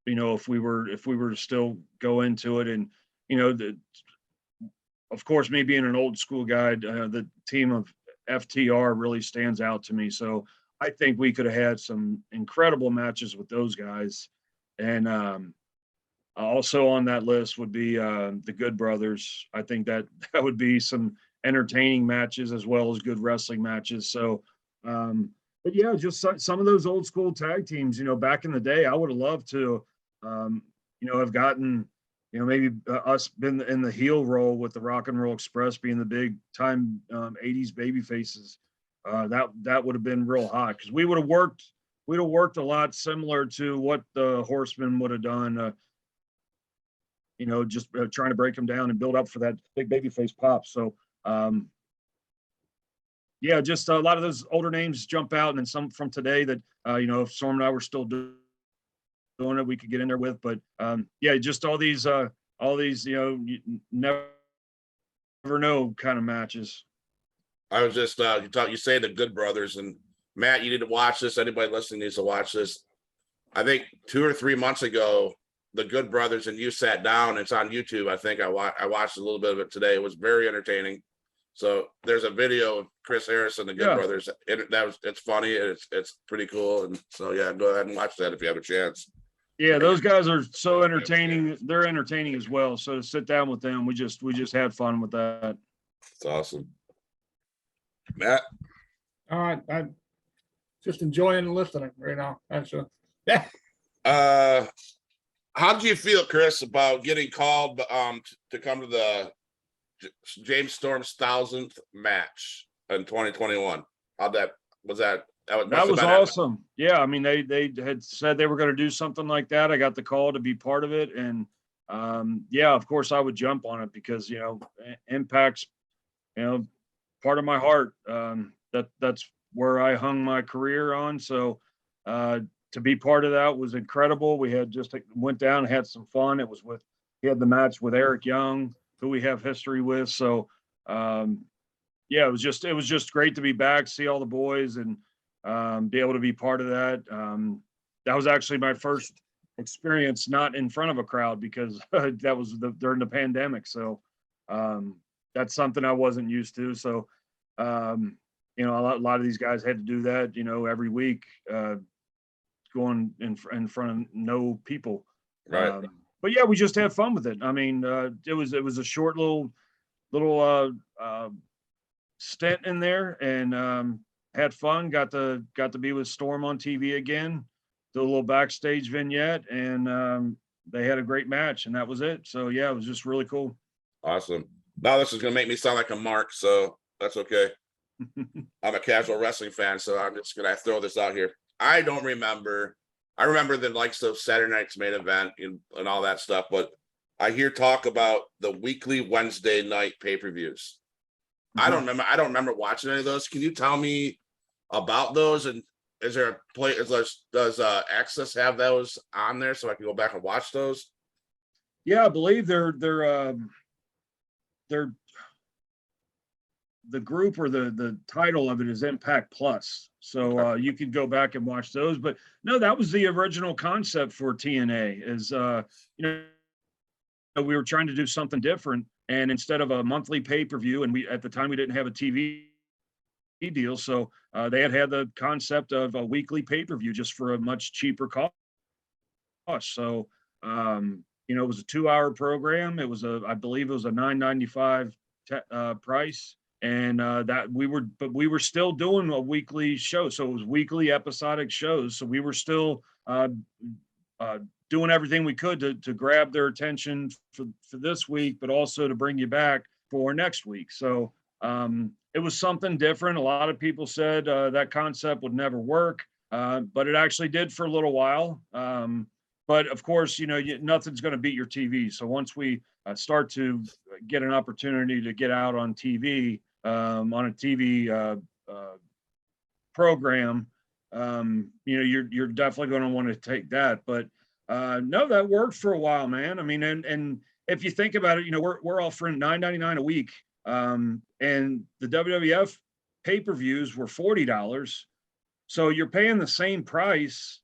If we were to still go into it, and of course, me being an old school guy, the team of FTR really stands out to me. So I think we could have had some incredible matches with those guys. And also on that list would be the Good Brothers. I think that would be some entertaining matches as well as good wrestling matches. So, but yeah, just some of those old school tag teams, back in the day, I would have loved to, have gotten, maybe us been in the heel role with the Rock and Roll Express being the big time 80s baby faces. That would have been real hot because we'd have worked a lot similar to what the Horsemen would have done. Just trying to break them down and build up for that big baby face pop. So, yeah, just a lot of those older names jump out, and then some from today that, if Storm and I were still doing it, we could get in there with. But yeah, just all these, you never know kind of matches. I was just you say the Good Brothers, and Matt, you need to watch this. Anybody listening needs to watch this. I think 2 or 3 months ago, the Good Brothers and you sat down. It's on YouTube. I think I watched a little bit of it today. It was very entertaining. So there's a video of Chris Harris and the Good Brothers. It's funny. It's pretty cool. And so yeah, go ahead and watch that if you have a chance. Yeah, those guys are so entertaining. They're entertaining as well. So to sit down with them, we just had fun with that. It's awesome. Matt? I'm just enjoying listening right now. Yeah. How did you feel, Chris, about getting called to come to the James Storm's 1,000th match in 2021? That was awesome. Yeah, I mean they had said they were going to do something like that. I got the call to be part of it, and yeah, of course I would jump on it because Impact's part of my heart. That's where I hung my career on. So to be part of that was incredible. We had just went down and had some fun. He had the match with Eric Young, who we have history with. So yeah, it was just great to be back, see all the boys, and be able to be part of that. That was actually my first experience not in front of a crowd because that was during the pandemic. So that's something I wasn't used to. So a lot of these guys had to do that, every week, going in front of no people. right. But yeah, we just had fun with it. I mean, it was a short little stint in there, and had fun. Got to be with Storm on TV again. Did a little backstage vignette, and they had a great match, and that was it. So yeah, it was just really cool. Awesome. Now this is gonna make me sound like a mark, so that's okay. I'm a casual wrestling fan, so I'm just gonna throw this out here. I remember the likes of Saturday Night's Main Event and all that stuff, but I hear talk about the weekly Wednesday night pay-per-views. I don't remember watching any of those. Can you tell me about those? And is there a play? Does Access have those on there so I can go back and watch those? Yeah, I believe they're the group, or the title of it is Impact Plus. So you could go back and watch those. But no, that was the original concept for TNA is, we were trying to do something different. And instead of a monthly pay-per-view, and at the time we didn't have a TV deal. So they had the concept of a weekly pay-per-view just for a much cheaper cost. So, it was a 2-hour program. It was I believe it was a $9.95 price. And that we were still doing a weekly show. So it was weekly episodic shows. So we were still doing everything we could to grab their attention for this week, but also to bring you back for next week. So it was something different. A lot of people said that concept would never work, but it actually did for a little while. But of course, nothing's going to beat your TV. So once we start to get an opportunity to get out on TV, on a TV program, you're definitely going to want to take that. But no, that worked for a while, man. I mean, and if you think about it, we're offering $9.99 a week, and the WWF pay-per-views were $40. So you're paying the same price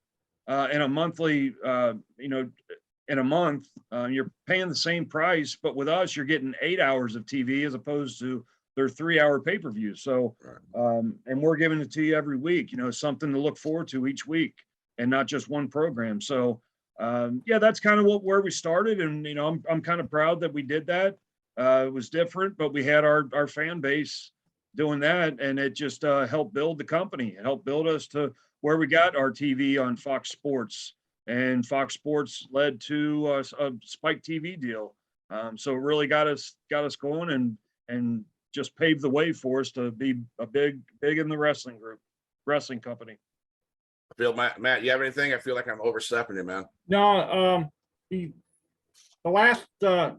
in a monthly, in a month, you're paying the same price, but with us, you're getting 8 hours of TV as opposed to their 3-hour pay-per-view. So, and we're giving it to you every week, something to look forward to each week and not just one program. So, yeah, that's kind of where we started. And, I'm kind of proud that we did that. It was different, but we had our fan base doing that, and it just helped build the company. It helped build us to where we got our TV on Fox Sports, and Fox Sports led to a Spike TV deal. So it really got us going and just paved the way for us to be a big in the wrestling company. I feel Matt, you have anything? I feel like I'm overstepping you, man. No, the last the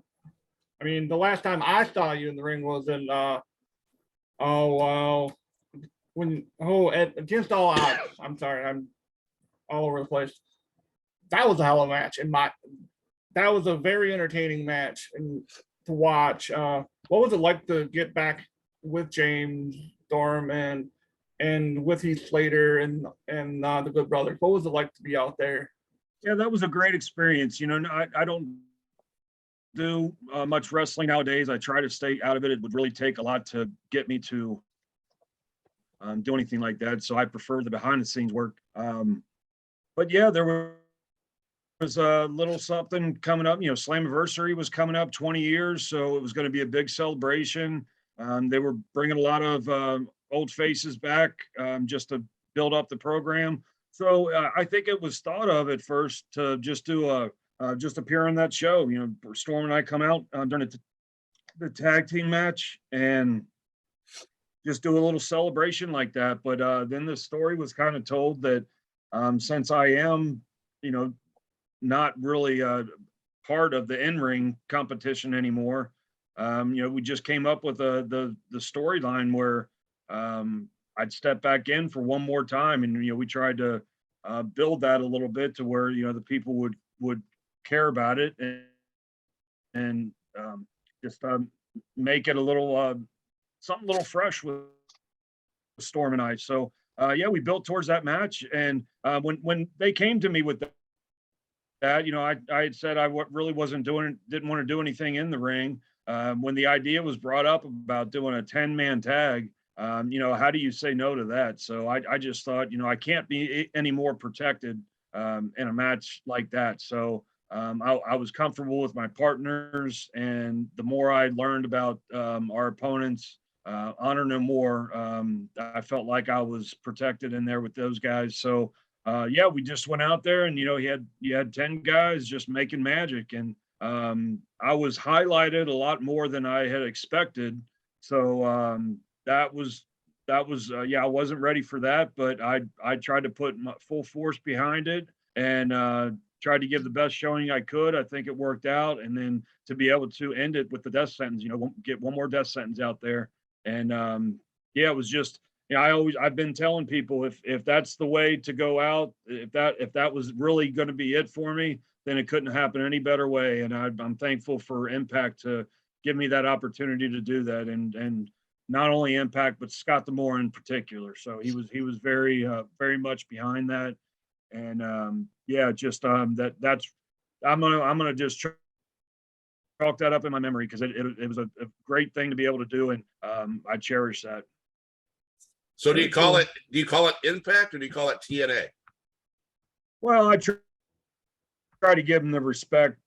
last time I saw you in the ring was in Against All Odds. I'm sorry, I'm all over the place. That was a hell of a match. That was a very entertaining match and to watch. What was it like to get back with James Storm and with Heath Slater and the Good Brothers? What was it like to be out there? Yeah, that was a great experience. I don't do much wrestling nowadays. I try to stay out of it. It would really take a lot to get me to do anything like that. So I prefer the behind the scenes work. But yeah, there was a little something coming up. Slammiversary was coming up 20 years. So it was going to be a big celebration. They were bringing a lot of old faces back just to build up the program. So I think it was thought of at first to just do just appear on that show. Storm and I come out during the tag team match and just do a little celebration like that. But then the story was kind of told that since I am, not really part of the in-ring competition anymore, we just came up with the storyline where I'd step back in for one more time, and we tried to build that a little bit to where the people would care about it and just make it a little something a little fresh with Storm and I. So yeah, we built towards that match, and when they came to me with that, I had said I really didn't want to do anything in the ring. When the idea was brought up about doing a 10-man tag, how do you say no to that? So I just thought, I can't be any more protected in a match like that. So I was comfortable with my partners, and the more I learned about our opponents, Honor No More, I felt like I was protected in there with those guys. So yeah, we just went out there, and you had 10 guys just making magic, and I was highlighted a lot more than I had expected. So that was yeah, I wasn't ready for that, but I tried to put my full force behind it and tried to give the best showing I could. I think it worked out, and then to be able to end it with the death sentence, get one more death sentence out there, and yeah, it was just. I've been telling people if that's the way to go out, if that was really going to be it for me, then it couldn't happen any better way. And I'm thankful for Impact to give me that opportunity to do that, and not only Impact but Scott D'Amore in particular. So he was very much behind that, and yeah, just that's I'm gonna just chalk that up in my memory because it was a great thing to be able to do, and I cherish that. So do you call it Impact or do you call it TNA? Well, I try to give them the respect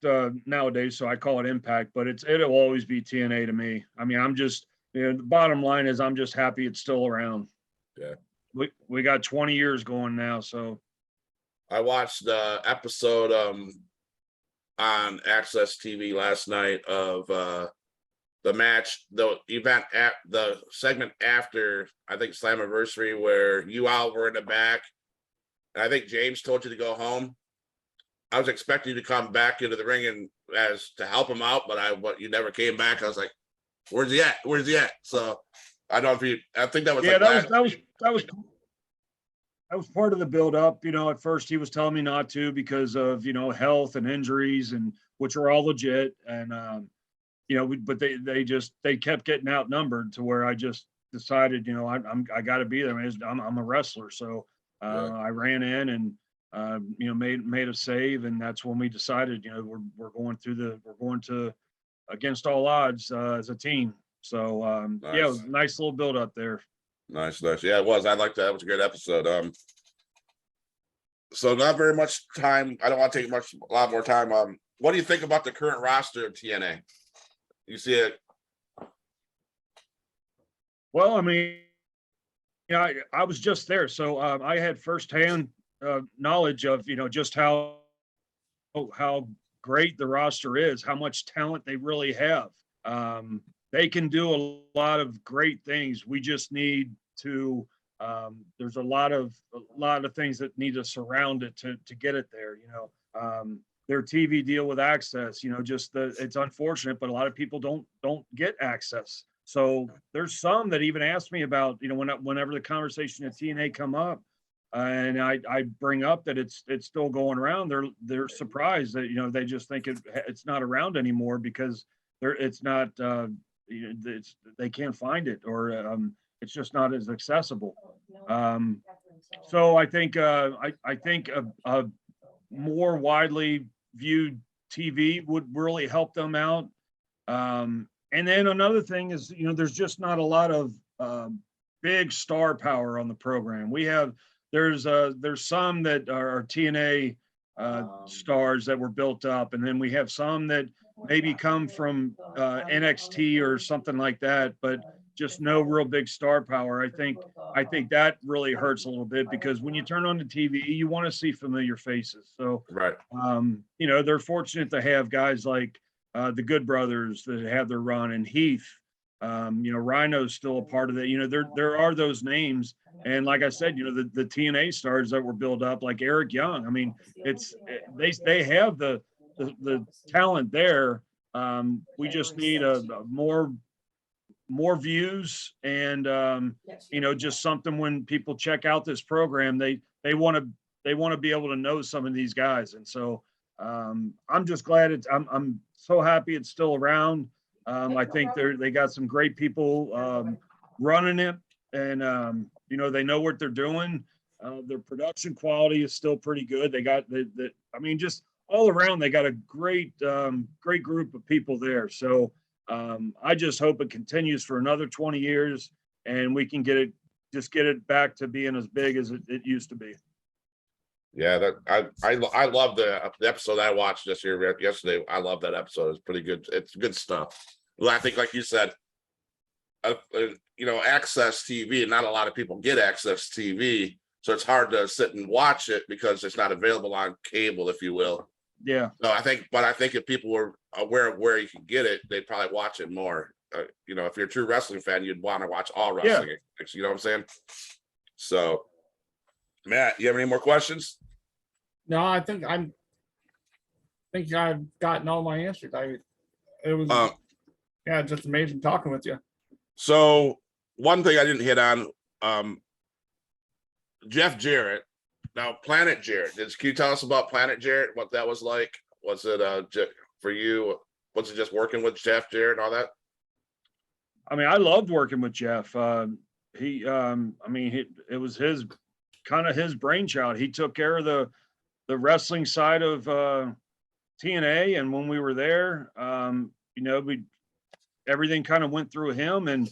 nowadays, so I call it Impact, but it'll always be TNA to me. I mean, I'm just the bottom line is I'm just happy it's still around. Yeah. We got 20 years going now, so I watched the episode on Access TV last night of the match, the event at the segment after, I think Slammiversary, where you all were in the back. And I think James told you to go home. I was expecting you to come back into the ring and as to help him out, but you never came back. I was like, where's he at? Where's he at? So I don't know if I think that was Yeah, like that was part of the build up. At first he was telling me not to because of, health and injuries, and which are all legit. And, but they kept getting outnumbered to where I just decided, I got to be there. I'm a wrestler. So I ran in and, made a save. And that's when we decided, we're going to against all odds as a team. So Nice. yeah, it was a nice little build up there. Nice. Yeah, it was. I liked that. It was a great episode. So not very much time. I don't want to take a lot more time. What do you think about the current roster of TNA? You see it? Well, I was just there, so I had firsthand knowledge of just how great the roster is, how much talent they really have. They can do a lot of great things. We just need to. There's a lot of things that need to surround it to get it there. Their TV deal with access. It's unfortunate, but a lot of people don't get access. So there's some that even ask me about, whenever the conversation at TNA come up, and I bring up that it's still going around. They're surprised that they just think it's not around anymore because it's not they can't find it, or it's just not as accessible. So I think a more widely viewed TV would really help them out. And then another thing is, there's just not a lot of big star power on the program. There's some that are TNA stars that were built up, and then we have some that maybe come from NXT or something like that, but just no real big star power. I think that really hurts a little bit, because when you turn on the TV, you want to see familiar faces. So, Right. They're fortunate to have guys like the Good Brothers that have their run, and Heath. Rhino's still a part of that. There are those names. And like I said, the TNA stars that were built up, like Eric Young. They have the talent there. We just need more views, and just something when people check out this program, they want to be able to know some of these guys. And so I'm just glad I'm so happy it's still around. I think they got some great people running it, and they know what they're doing. Their production quality is still pretty good. They got just all around, they got a great group of people there. So I just hope it continues for another 20 years, and we can get it back to being as big as it used to be. Yeah, I love the episode I watched yesterday. I love that episode. It's pretty good. It's good stuff. Well, I think, like you said, access TV. Not a lot of people get access TV, so it's hard to sit and watch it because it's not available on cable, if you will. Yeah. So I think if people were aware of where you can get it, they'd probably watch it more. If you're a true wrestling fan, you'd want to watch all wrestling. Yeah. You know what I'm saying? So, Matt, you have any more questions? No, I think I've gotten all my answers. It was just amazing talking with you. So one thing I didn't hit on, Jeff Jarrett. Now, Planet Jarrett. Can you tell us about Planet Jarrett? What that was like? Was it for you? Was it just working with Jeff Jarrett and all that? I loved working with Jeff. It was his brainchild. He took care of the wrestling side of TNA, and when we were there, everything kind of went through him. And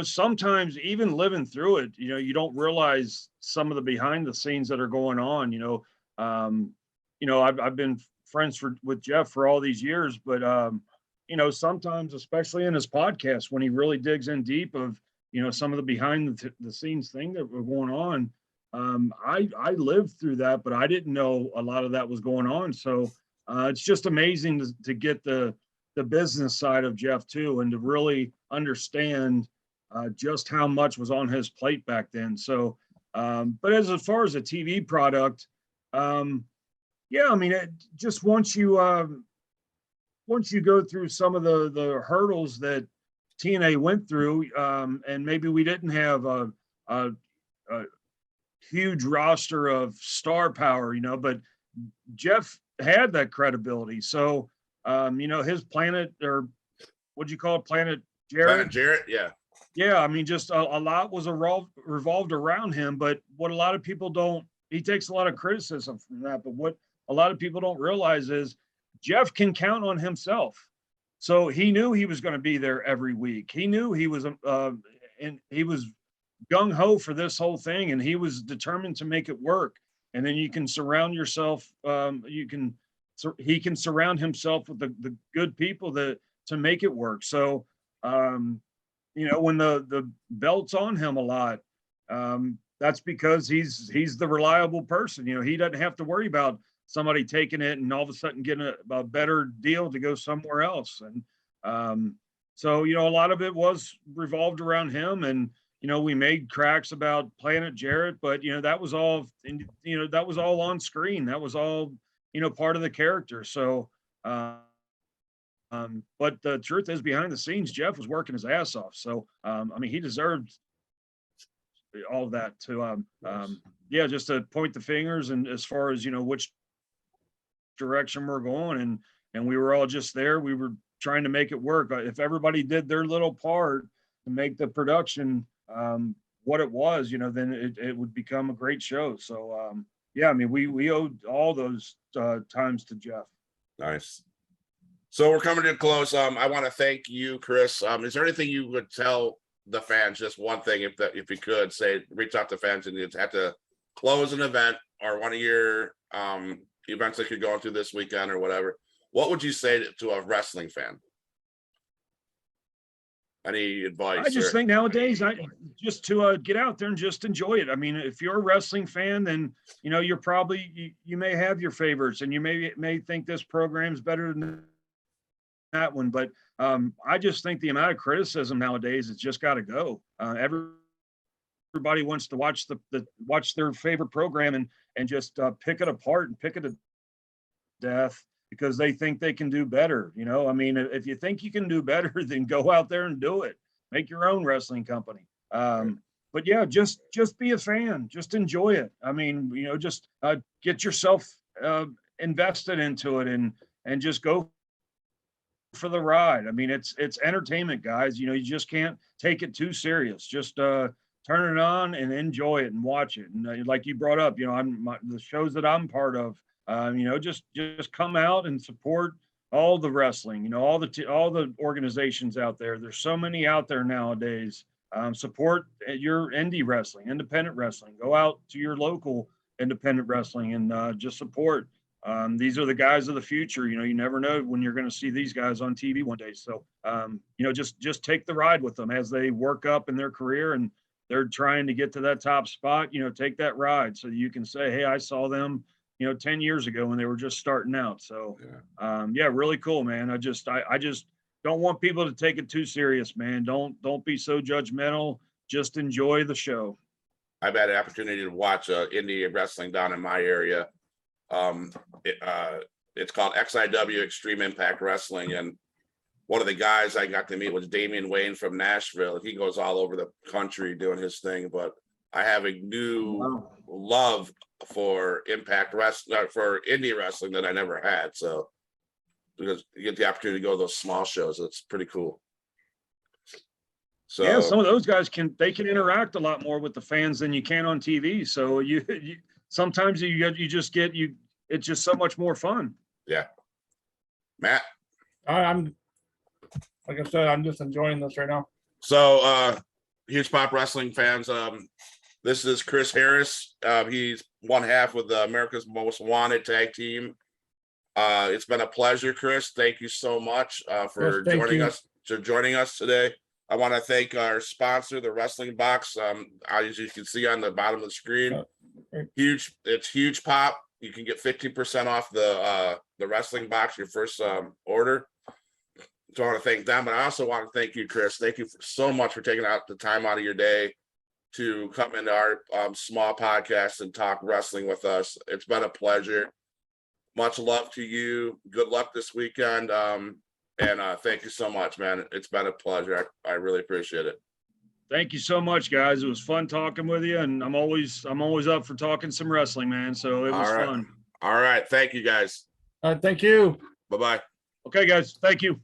sometimes even living through it, you don't realize some of the behind the scenes that are going on. I've been friends with Jeff for all these years, but sometimes, especially in his podcast, when he really digs in deep of some of the behind the scenes thing that were going on. I lived through that, but I didn't know a lot of that was going on. So it's just amazing to get the the business side of Jeff too, and to really understand just how much was on his plate back then. So, but as far as a TV product, yeah, I mean, just once you go through some of the hurdles that TNA went through, and maybe we didn't have a huge roster of star power, but Jeff had that credibility. So, his planet, or what'd you call it? Planet Jarrett? Planet Jarrett, yeah. Yeah, I mean, just a lot was revolved around him. But what a lot of people don't, he takes a lot of criticism from that. But what a lot of people don't realize is Jeff can count on himself. So he knew he was going to be there every week. He knew he was, and he was gung ho for this whole thing, and he was determined to make it work. And then you can surround yourself. He can surround himself with the good people to make it work. So, when the belt's on him a lot, that's because he's the reliable person. He doesn't have to worry about somebody taking it and all of a sudden getting a better deal to go somewhere else. And so, a lot of it was revolved around him. And, we made cracks about Planet Jarrett, but, that was all, that was all on screen. That was all, part of the character. So, but the truth is, behind the scenes, Jeff was working his ass off. So, I mean, he deserved all of that to, just to point the fingers, and as far as, which direction we're going, and we were all just there. We were trying to make it work. If everybody did their little part to make the production what it was, then it would become a great show. So, I mean, we owed all those times to Jeff. Nice. So we're coming to a close. I want to thank you, Chris. Is there anything you would tell the fans? Just one thing, if you could say, reach out to fans, and you have to close an event or one of your events that you're going through this weekend or whatever. What would you say to a wrestling fan? Any advice? I just think nowadays, just to get out there and just enjoy it. I mean, if you're a wrestling fan, then you're probably you may have your favorites, and you may think this program's better than that one. But I just think the amount of criticism nowadays, it's just got to go. Everybody wants to watch watch their favorite program and just pick it apart and pick it to death because they think they can do better. I mean, if you think you can do better, then go out there and do it. Make your own wrestling company. But yeah, just be a fan. Just enjoy it. I mean, just get yourself invested into it and just go for the ride. I mean, it's entertainment, guys. You just can't take it too serious. Just turn it on and enjoy it and watch it. And like you brought up, the shows that I'm part of, just come out and support all the wrestling, all the organizations out there. There's so many out there nowadays. Support your indie wrestling, independent wrestling. Go out to your local independent wrestling and just support. These are the guys of the future. You never know when you're going to see these guys on TV one day. So, just take the ride with them as they work up in their career and they're trying to get to that top spot. Take that ride so you can say, hey, I saw them 10 years ago when they were just starting out. So, really cool, man. I just don't want people to take it too serious, man. Don't be so judgmental. Just enjoy the show. I've had an opportunity to watch indie wrestling down in my area. It's called XIW, Extreme Impact Wrestling. And one of the guys I got to meet was Damian Wayne from Nashville. He goes all over the country doing his thing, but I have a new love for impact wrestling, for indie wrestling that I never had. So because you get the opportunity to go to those small shows, it's pretty cool. So yeah, some of those guys can interact a lot more with the fans than you can on TV. So you sometimes it's just so much more fun. Yeah. Matt? I'm like I said, I'm just enjoying this right now. So huge pop wrestling fans. This is Chris Harris. He's one half with the America's Most Wanted tag team. It's been a pleasure, Chris. Thank you so much for joining us today. I want to thank our sponsor, the Wrestling Box. As you can see on the bottom of the screen, it's huge pop. You can get 15% off the Wrestling Box, your first order. So I want to thank them, but I also want to thank you, Chris. Thank you so much for taking out the time out of your day to come into our small podcast and talk wrestling with us. It's been a pleasure. Much love to you. Good luck this weekend. And thank you so much, man. It's been a pleasure. I really appreciate it. Thank you so much, guys. It was fun talking with you, and I'm always up for talking some wrestling, man. So it was All right. fun. All right. Thank you, guys. Thank you. Bye-bye. Okay, guys. Thank you.